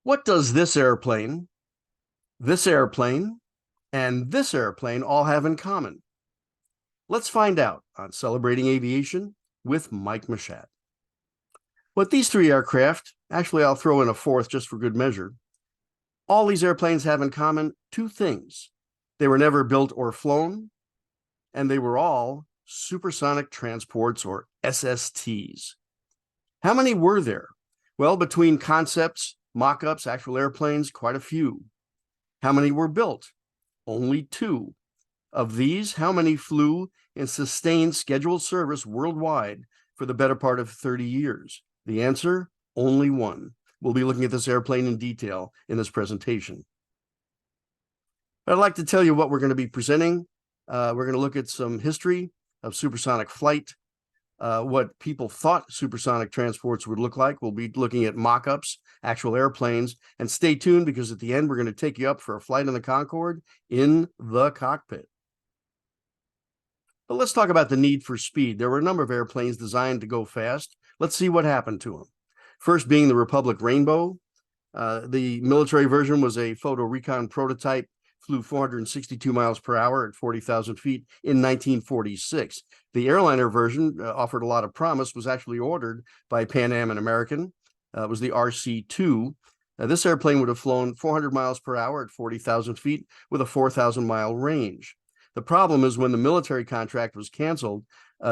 What does this airplane, and this airplane all have in common? Let's find out on Celebrating Aviation with Mike Mashat. What these three aircraft, actually I'll throw in a fourth just for good measure, all these airplanes have in common two things. They were never built or flown, and they were all supersonic transports, or SSTs. How many were there? Well, between concepts, mock-ups, actual airplanes, quite a few. How many were built? Only two. Of these, how many flew in sustained scheduled service worldwide for the better part of 30 years? The answer, only one. We'll be looking at this airplane in detail in this presentation. I'd like to tell you what we're going to be presenting. We're going to look at some history of supersonic flight, what people thought supersonic transports would look like. We'll be looking at mock-ups, actual airplanes, and stay tuned because at the end, we're going to take you up for a flight in the Concorde in the cockpit. But let's talk about the need for speed. There were a number of airplanes designed to go fast. Let's see what happened to them. First being the Republic Rainbow. The military version was a photo recon prototype, flew 462 miles per hour at 40,000 feet in 1946. The airliner version offered a lot of promise, was actually ordered by Pan Am and American. It was the RC-2. This airplane would have flown 400 miles per hour at 40,000 feet with a 4,000-mile range. The problem is when the military contract was canceled,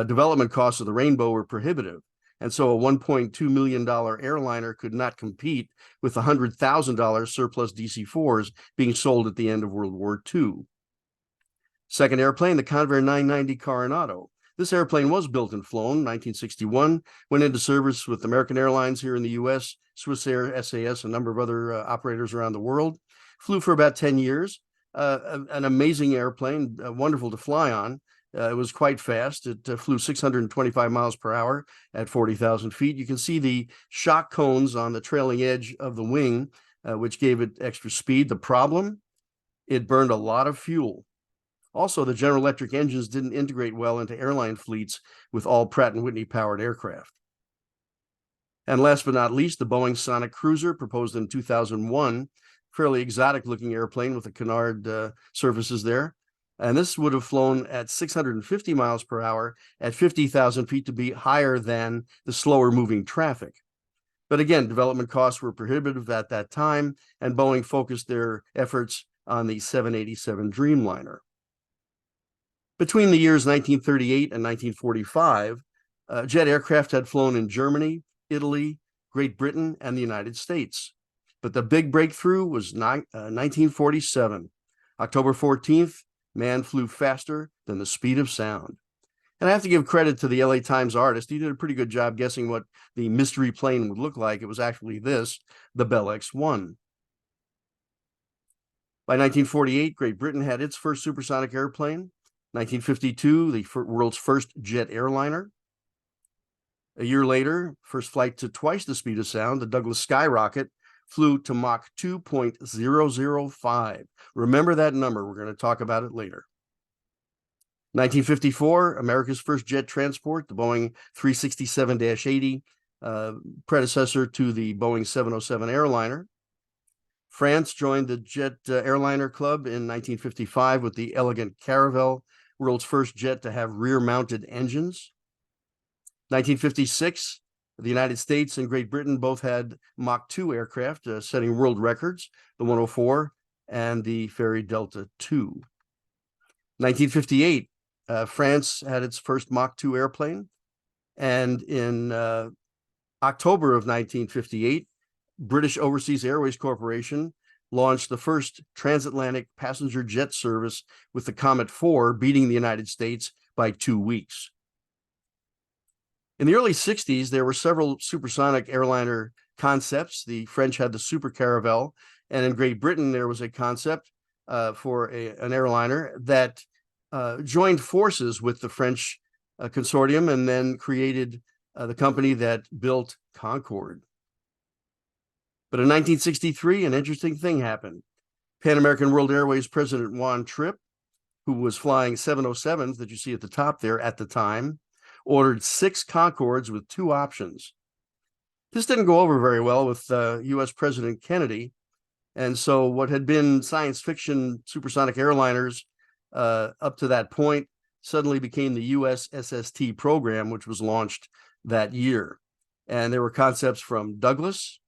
development costs of the Rainbow were prohibitive. And so a $1.2 million airliner could not compete with the $100,000 surplus DC-4s being sold at the end of World War II. Second airplane, the Convair 990 Coronado. This airplane was built and flown in 1961, went into service with American Airlines here in the US, Swiss Air, SAS, a number of other operators around the world. Flew for about 10 years. An amazing airplane, wonderful to fly on. It was quite fast. It flew 625 miles per hour at 40,000 feet. You can see the shock cones on the trailing edge of the wing, which gave it extra speed. The problem, it burned a lot of fuel. Also, the General Electric engines didn't integrate well into airline fleets with all Pratt & Whitney powered aircraft. And last but not least, the Boeing Sonic Cruiser, proposed in 2001, fairly exotic looking airplane with the canard surfaces there. And this would have flown at 650 miles per hour at 50,000 feet to be higher than the slower moving traffic. But again, development costs were prohibitive at that time, and Boeing focused their efforts on the 787 Dreamliner. Between the years 1938 and 1945, jet aircraft had flown in Germany, Italy, Great Britain, and the United States. But the big breakthrough was 1947. October 14th, man flew faster than the speed of sound. And I have to give credit to the LA Times artist. He did a pretty good job guessing what the mystery plane would look like. It was actually this, the Bell X-1. By 1948, Great Britain had its first supersonic airplane. 1952, the world's first jet airliner. A year later, first flight to twice the speed of sound, the Douglas Skyrocket, flew to Mach 2.005. Remember that number. We're going to talk about it later. 1954, America's first jet transport, the Boeing 367-80, predecessor to the Boeing 707 airliner. France joined the jet airliner club in 1955 with the Elegant Caravelle, world's first jet to have rear-mounted engines. 1956, the United States and Great Britain both had Mach 2 aircraft, setting world records, the 104 and the Ferry Delta II. 1958, France had its first Mach 2 airplane. And in October of 1958, British Overseas Airways Corporation launched the first transatlantic passenger jet service with the Comet 4, beating the United States by 2 weeks. In the early 60s, there were several supersonic airliner concepts. The French had the Super Caravelle, and in Great Britain, there was a concept for an airliner that joined forces with the French consortium and then created the company that built Concorde. But in 1963, an interesting thing happened. Pan American World Airways President Juan Trippe, who was flying 707s that you see at the top there at the time, ordered 6 Concordes with 2 options. This didn't go over very well with U.S. President Kennedy. And so what had been science fiction supersonic airliners up to that point suddenly became the U.S. SST program, which was launched that year. And there were concepts from Douglas,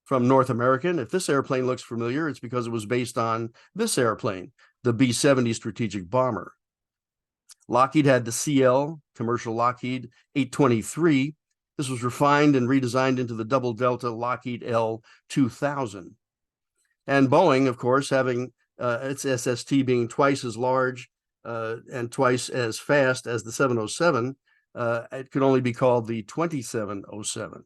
from North American. If this airplane looks familiar, it's because it was based on this airplane, the B-70 strategic bomber. Lockheed had the CL, commercial Lockheed 823. This was refined and redesigned into the double delta Lockheed L2000. And Boeing, of course, having its SST being twice as large and twice as fast as the 707, it could only be called the 2707.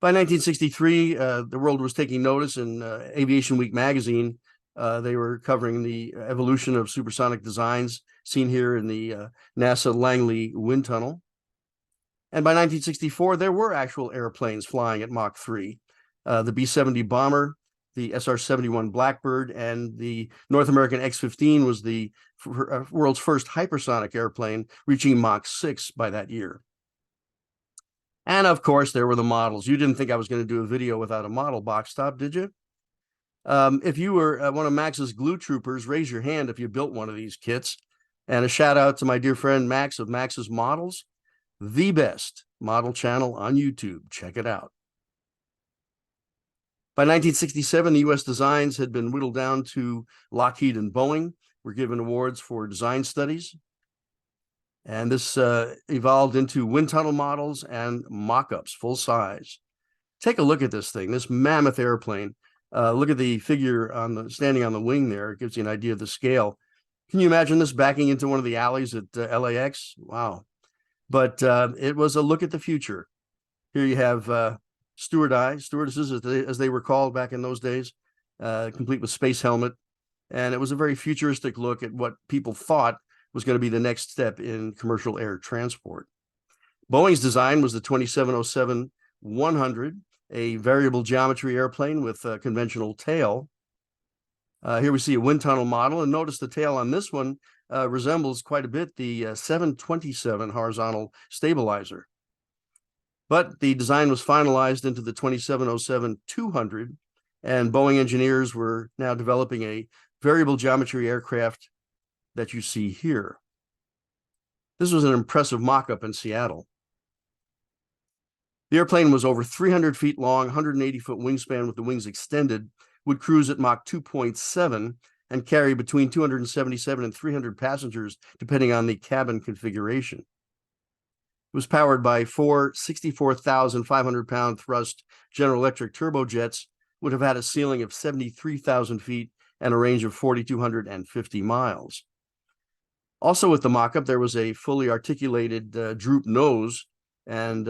By 1963, the world was taking notice in Aviation Week magazine. They were covering the evolution of supersonic designs seen here in the NASA Langley wind tunnel. And by 1964, there were actual airplanes flying at Mach 3. The B-70 bomber, the SR-71 Blackbird, and the North American X-15 was the world's first hypersonic airplane, reaching Mach 6 by that year. And of course, there were the models. You didn't think I was going to do a video without a model box top, did you? If you were one of Max's glue troopers, raise your hand if you built one of these kits. And a shout out to my dear friend Max of Max's Models, the best model channel on YouTube. Check it out. By 1967, the U.S. designs had been whittled down to Lockheed and Boeing, were given awards for design studies. And this evolved into wind tunnel models and mock-ups, full size. Take a look at this thing, this mammoth airplane. Look at the figure standing on the wing there. It gives you an idea of the scale. Can you imagine this backing into one of the alleys at LAX? Wow. But it was a look at the future. Here you have stewardesses, as they were called back in those days, complete with space helmet. And it was a very futuristic look at what people thought was going to be the next step in commercial air transport. Boeing's design was the 2707-100, a variable geometry airplane with a conventional tail. Here we see a wind tunnel model, and notice the tail on this one resembles quite a bit the 727 horizontal stabilizer. But the design was finalized into the 2707-200, and Boeing engineers were now developing a variable geometry aircraft that you see here. This was an impressive mock-up in Seattle. The airplane was over 300 feet long, 180-foot wingspan with the wings extended, would cruise at Mach 2.7 and carry between 277 and 300 passengers, depending on the cabin configuration. It was powered by four 64,500-pound thrust General Electric turbojets, would have had a ceiling of 73,000 feet and a range of 4,250 miles. Also with the mock-up, there was a fully articulated droop nose, and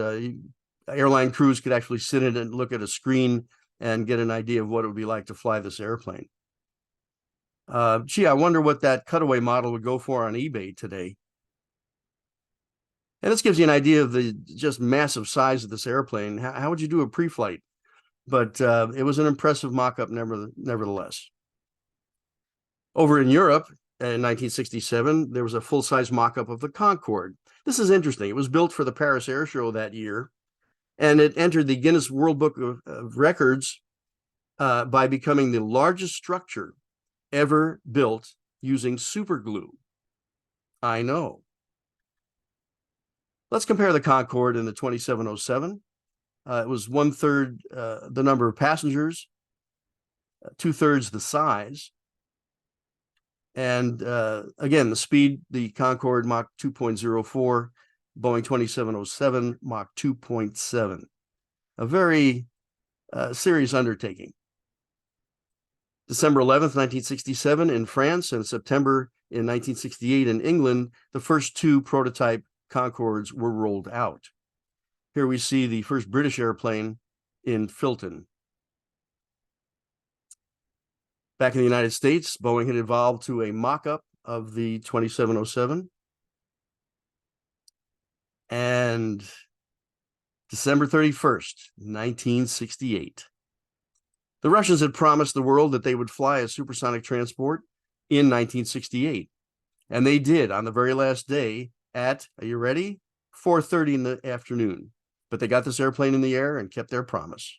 airline crews could actually sit in and look at a screen and get an idea of what it would be like to fly this airplane. Gee, I wonder what that cutaway model would go for on eBay today. And this gives you an idea of the just massive size of this airplane. How would you do a pre-flight? But it was an impressive mock-up nevertheless. Over in Europe, in 1967, there was a full-size mock-up of the Concorde. This is interesting. It was built for the Paris Air Show that year, and it entered the Guinness World Book of Records by becoming the largest structure ever built using super glue. I know. Let's compare the Concorde and the 2707. It was 1/3 the number of passengers, 2/3 the size. And again, the speed, the Concorde Mach 2.04, Boeing 2707 Mach 2.7. A very serious undertaking. December 11th, 1967 in France, and September in 1968 in England, the first two prototype Concords were rolled out. Here we see the first British airplane in Filton. Back in the United States, Boeing had evolved to a mock-up of the 2707. And December 31st, 1968. The Russians had promised the world that they would fly a supersonic transport in 1968. And they did on the very last day at, are you ready? 4:30 in the afternoon. but they got this airplane in the air and kept their promise.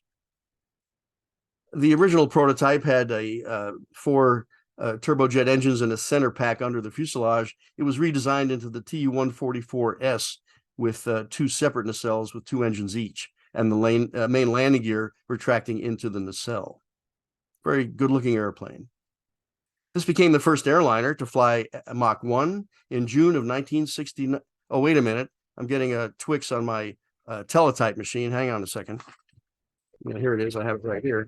The original prototype had a four turbojet engines and a center pack under the fuselage. It was redesigned into the Tu-144S with two separate nacelles with two engines each, and the main landing gear retracting into the nacelle. Very good-looking airplane. This became the first airliner to fly Mach 1 in June of 1969. Oh, wait a minute. I'm getting a Twix on my teletype machine. Hang on a second. Here it is. I have it right here.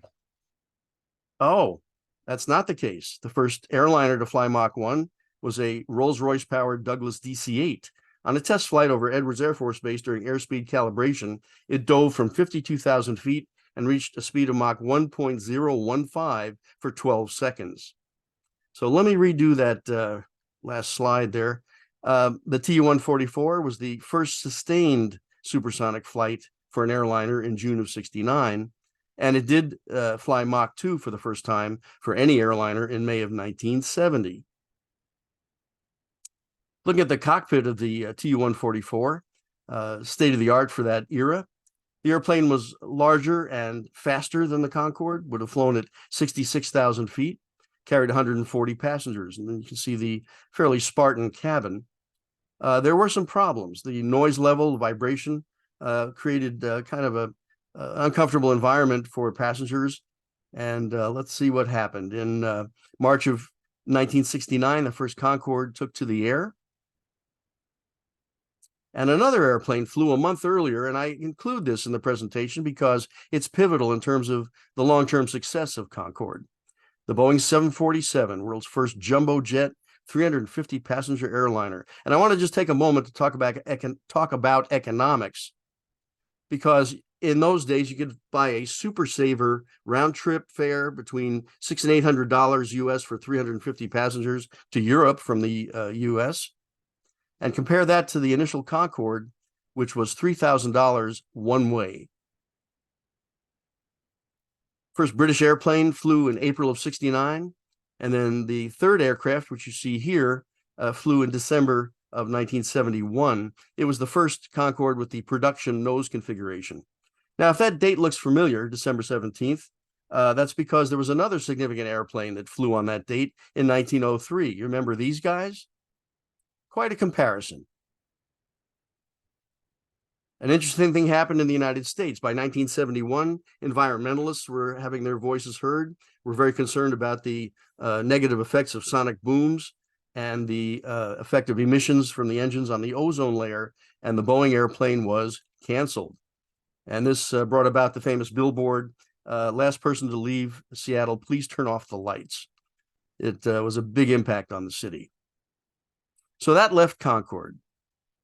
Oh, that's not the case. The first airliner to fly Mach 1 was a Rolls-Royce powered Douglas DC-8. On a test flight over Edwards Air Force Base during airspeed calibration, it dove from 52,000 feet and reached a speed of Mach 1.015 for 12 seconds. So let me redo that last slide there. The Tu-144 was the first sustained supersonic flight for an airliner in June of '69, and it did fly Mach 2 for the first time for any airliner in May of 1970. Looking at the cockpit of the Tu-144, state-of-the-art for that era, the airplane was larger and faster than the Concorde, would have flown at 66,000 feet, carried 140 passengers, and then you can see the fairly Spartan cabin. There were some problems. The noise level, vibration, created kind of a uncomfortable environment for passengers. And let's see what happened. In March of 1969, the first Concorde took to the air. And another airplane flew a month earlier, and I include this in the presentation because it's pivotal in terms of the long-term success of Concorde. The Boeing 747, world's first jumbo jet, 350 passenger airliner. And I want to just take a moment to talk about economics, because in those days you could buy a Super Saver round trip fare between $600 and $800 US for 350 passengers to Europe from the US, and compare that to the initial Concorde, which was $3,000 one way. First British airplane flew in April of '69, and then the third aircraft, which you see here, flew in December of 1971. It was the first Concorde with the production nose configuration. Now, if that date looks familiar, December 17th, that's because there was another significant airplane that flew on that date in 1903. You remember these guys? Quite a comparison. An interesting thing happened in the United States. By 1971, environmentalists were having their voices heard. We're very concerned about the negative effects of sonic booms and the effect of emissions from the engines on the ozone layer, and the Boeing airplane was canceled. And this brought about the famous billboard, last person to leave Seattle, please turn off the lights. It was a big impact on the city. So that left Concorde.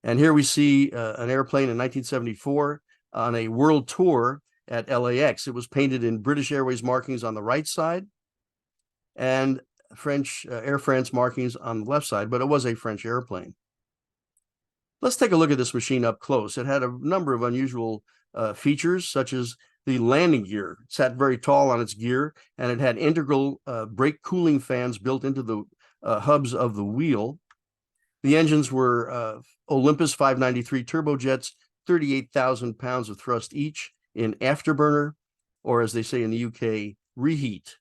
And here we see an airplane in 1974 on a world tour at LAX. It was painted in British Airways markings on the right side and French Air France markings on the left side, but it was a French airplane. Let's take a look at this machine up close. It had a number of unusual features, such as the landing gear. It sat very tall on its gear, and it had integral brake cooling fans built into the hubs of the wheel. The engines were Olympus 593 turbojets, 38,000 pounds of thrust each in afterburner, or as they say in the UK, reheat.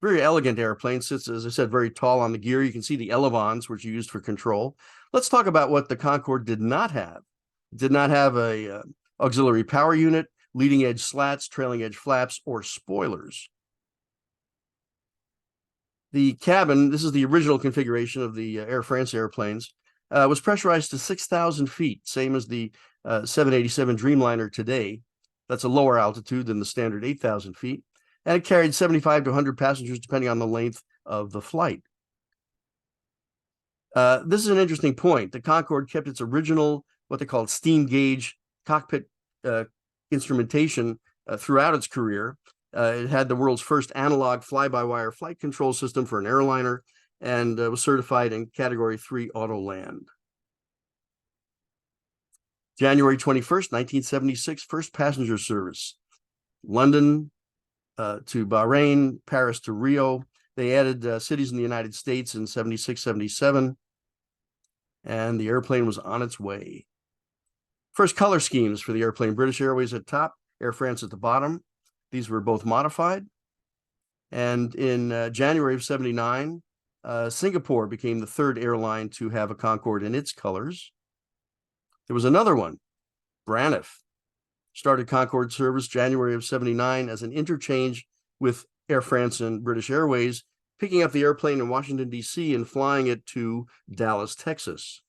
Very elegant airplane, sits, as I said, very tall on the gear. You can see the elevons, which are used for control. Let's talk about what the Concorde did not have. It did not have a auxiliary power unit, leading edge slats, trailing edge flaps, or spoilers. The cabin, this is the original configuration of the Air France airplanes, was pressurized to 6,000 feet, same as the 787 Dreamliner today. That's a lower altitude than the standard 8,000 feet. And it carried 75 to 100 passengers, depending on the length of the flight. This is an interesting point. The Concorde kept its original, what they called steam gauge cockpit instrumentation throughout its career. It had the world's first analog fly-by-wire flight control system for an airliner, and was certified in Category 3 Auto Land. January 21st, 1976, first passenger service. London to Bahrain, Paris to Rio. They added cities in the United States in 76, 77, and the airplane was on its way. First color schemes for the airplane: British Airways at top, Air France at the bottom. These were both modified. And in January of 79, Singapore became the third airline to have a Concorde in its colors. There was another one, Braniff, started Concorde service January of 79 as an interchange with Air France and British Airways, picking up the airplane in Washington, D.C. and flying it to Dallas, Texas.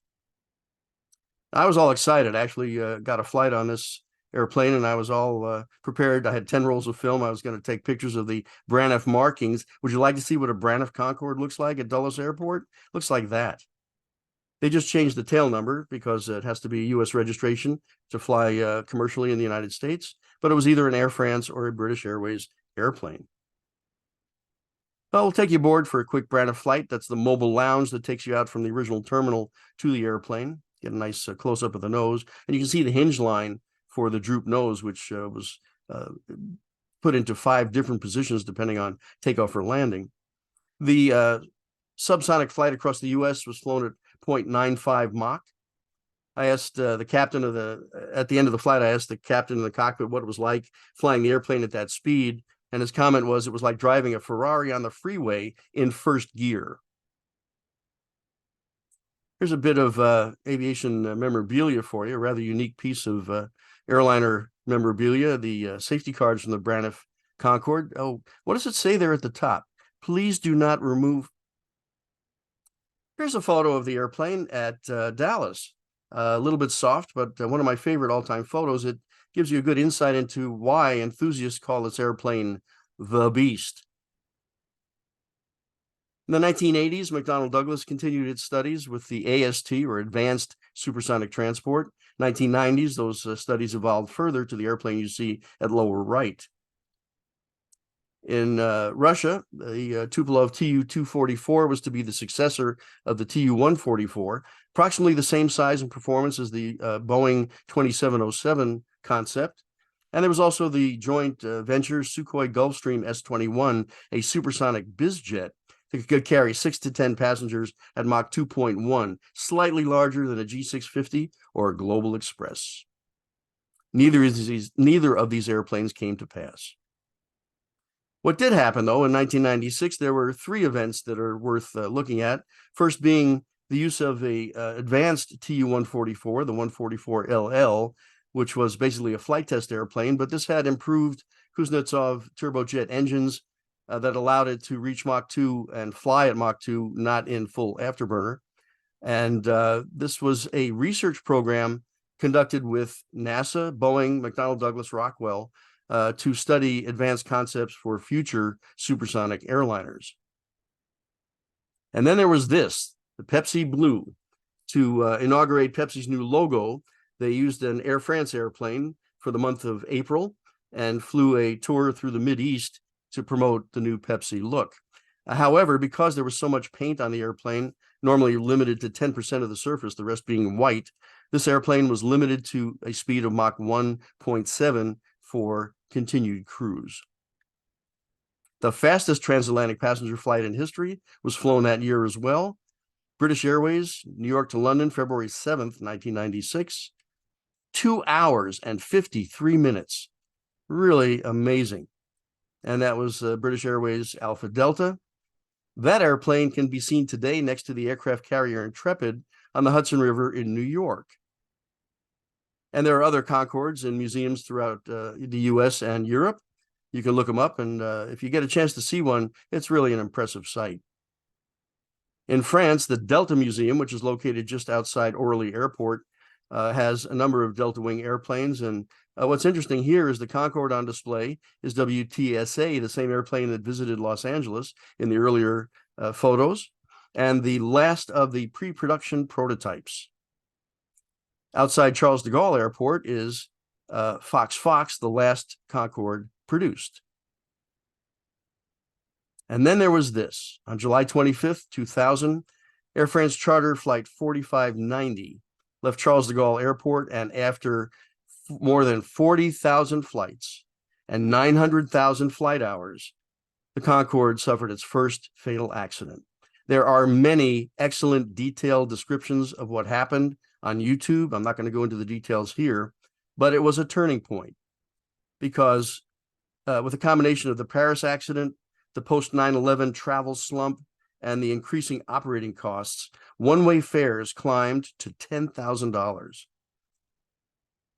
I was all excited. I actually got a flight on this airplane, and I was all prepared. I had 10 rolls of film. I was going to take pictures of the Braniff markings. Would you like to see what a Braniff Concorde looks like at Dulles Airport? Looks like that. They just changed the tail number because it has to be a U.S. registration to fly commercially in the United States, but it was either an Air France or a British Airways airplane. Well, we'll take you aboard for a quick Braniff flight. That's the mobile lounge that takes you out from the original terminal to the airplane. Get a nice close-up of the nose, and you can see the hinge line for the droop nose, which was put into 5 different positions depending on takeoff or landing. The subsonic flight across the U.S. was flown at 0.95 Mach. I asked the captain at the end of the flight, I asked the captain in the cockpit what it was like flying the airplane at that speed, and his comment was it was like driving a Ferrari on the freeway in first gear. Here's a bit of aviation memorabilia for you, a rather unique piece of airliner memorabilia, the safety cards from the Braniff Concorde. Oh, what does it say there at the top? Please do not remove. Here's a photo of the airplane at Dallas. A little bit soft, but one of my favorite all-time photos. It gives you a good insight into why enthusiasts call this airplane the Beast. In the 1980s, McDonnell Douglas continued its studies with the AST, or Advanced Supersonic Transport. 1990s, those studies evolved further to the airplane you see at lower right. In Russia, the Tupolev Tu-244 was to be the successor of the Tu-144, approximately the same size and performance as the Boeing 2707 concept. And there was also the joint venture Sukhoi Gulfstream S-21, a supersonic bizjet that could carry 6 to 10 passengers at Mach 2.1, slightly larger than a G650 or a Global Express. Neither of these airplanes came to pass. What did happen, though, in 1996, there were 3 events that are worth looking at. First being the use of a advanced Tu-144, the 144LL, which was basically a flight test airplane, but this had improved Kuznetsov turbojet engines that allowed it to reach Mach 2 and fly at Mach 2, not in full afterburner. And this was a research program conducted with NASA, Boeing, McDonnell Douglas, Rockwell, to study advanced concepts for future supersonic airliners. And then there was this, the Pepsi Blue. To inaugurate Pepsi's new logo, they used an Air France airplane for the month of April and flew a tour through the Mideast to promote the new Pepsi look. However, because there was so much paint on the airplane, normally limited to 10% of the surface, the rest being white, this airplane was limited to a speed of Mach 1.7 for continued cruise. The fastest transatlantic passenger flight in history was flown that year as well. British Airways, New York to London, February 7th, 1996. 2 hours and 53 minutes. Really amazing. And that was British Airways Alpha Delta. That airplane can be seen today next to the aircraft carrier Intrepid on the Hudson River in New York. And there are other Concordes in museums throughout the U.S. and Europe. You can look them up, and if you get a chance to see one, it's really an impressive sight. In France, the Delta Museum, which is located just outside Orly Airport, has a number of Delta Wing airplanes. And what's interesting here is the Concorde on display is WTSA, the same airplane that visited Los Angeles in the earlier photos, and the last of the pre-production prototypes. Outside Charles de Gaulle Airport is Fox, the last Concorde produced. And then there was this. On July 25th, 2000, Air France charter flight 4590 left Charles de Gaulle Airport, and after more than 40,000 flights and 900,000 flight hours, the Concorde suffered its first fatal accident. There are many excellent detailed descriptions of what happened on YouTube. I'm not going to go into the details here, but it was a turning point because with a combination of the Paris accident, the post 9/11 travel slump, and the increasing operating costs, one-way fares climbed to $10,000.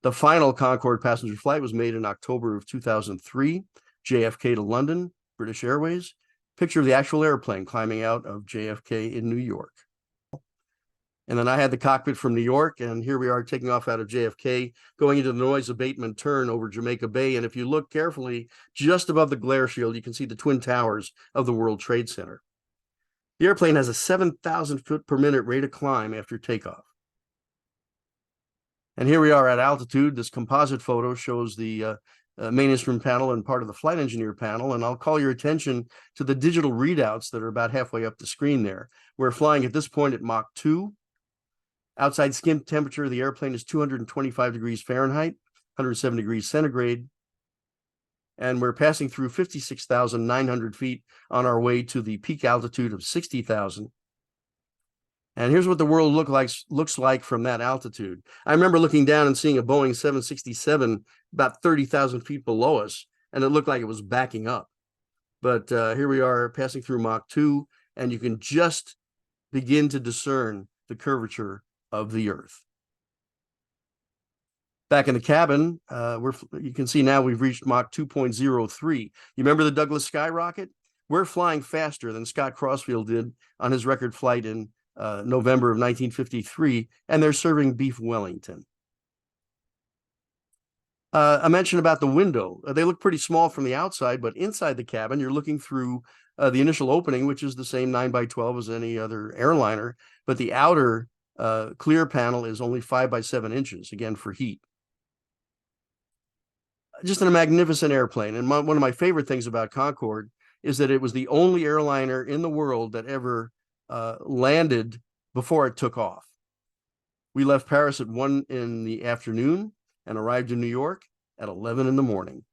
The final Concorde passenger flight was made in October of 2003, JFK to London, British Airways. Picture of the actual airplane climbing out of JFK in New York. And then I had the cockpit from New York, and here we are taking off out of JFK, going into the noise abatement turn over Jamaica Bay. And if you look carefully, just above the glare shield, you can see the Twin Towers of the World Trade Center. The airplane has a 7,000 foot per minute rate of climb after takeoff. And here we are at altitude. This composite photo shows the main instrument panel and part of the flight engineer panel. And I'll call your attention to the digital readouts that are about halfway up the screen there. We're flying at this point at Mach 2. Outside skin temperature of the airplane is 225 degrees Fahrenheit, 107 degrees centigrade. And we're passing through 56,900 feet on our way to the peak altitude of 60,000. And here's what the world looks like from that altitude. I remember looking down and seeing a Boeing 767 about 30,000 feet below us, and it looked like it was backing up. But here we are passing through Mach 2, and you can just begin to discern the curvature of the Earth. Back in the cabin, you can see now we've reached Mach 2.03. You remember the Douglas skyrocket? We're flying faster than Scott Crossfield did on his record flight in November of 1953, and they're serving beef Wellington. I mentioned about the window. They look pretty small from the outside, but inside the cabin, you're looking through the initial opening, which is the same 9x12 as any other airliner, but the outer clear panel is only 5x7 inches, again, for heat. Just a magnificent airplane. And one of my favorite things about Concorde is that it was the only airliner in the world that ever landed before it took off. We left Paris at 1 in the afternoon and arrived in New York at 11 in the morning.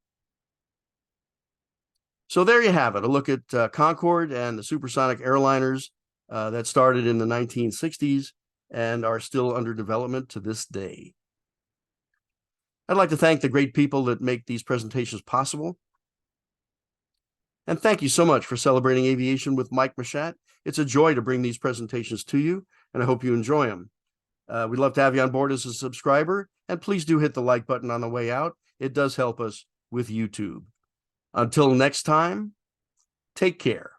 So there you have it, a look at Concorde and the supersonic airliners that started in the 1960s and are still under development to this day. I'd like to thank the great people that make these presentations possible. And thank you so much for celebrating aviation with Mike Machat. It's a joy to bring these presentations to you, and I hope you enjoy them. We'd love to have you on board as a subscriber, and please do hit the like button on the way out. It does help us with YouTube. Until next time, take care.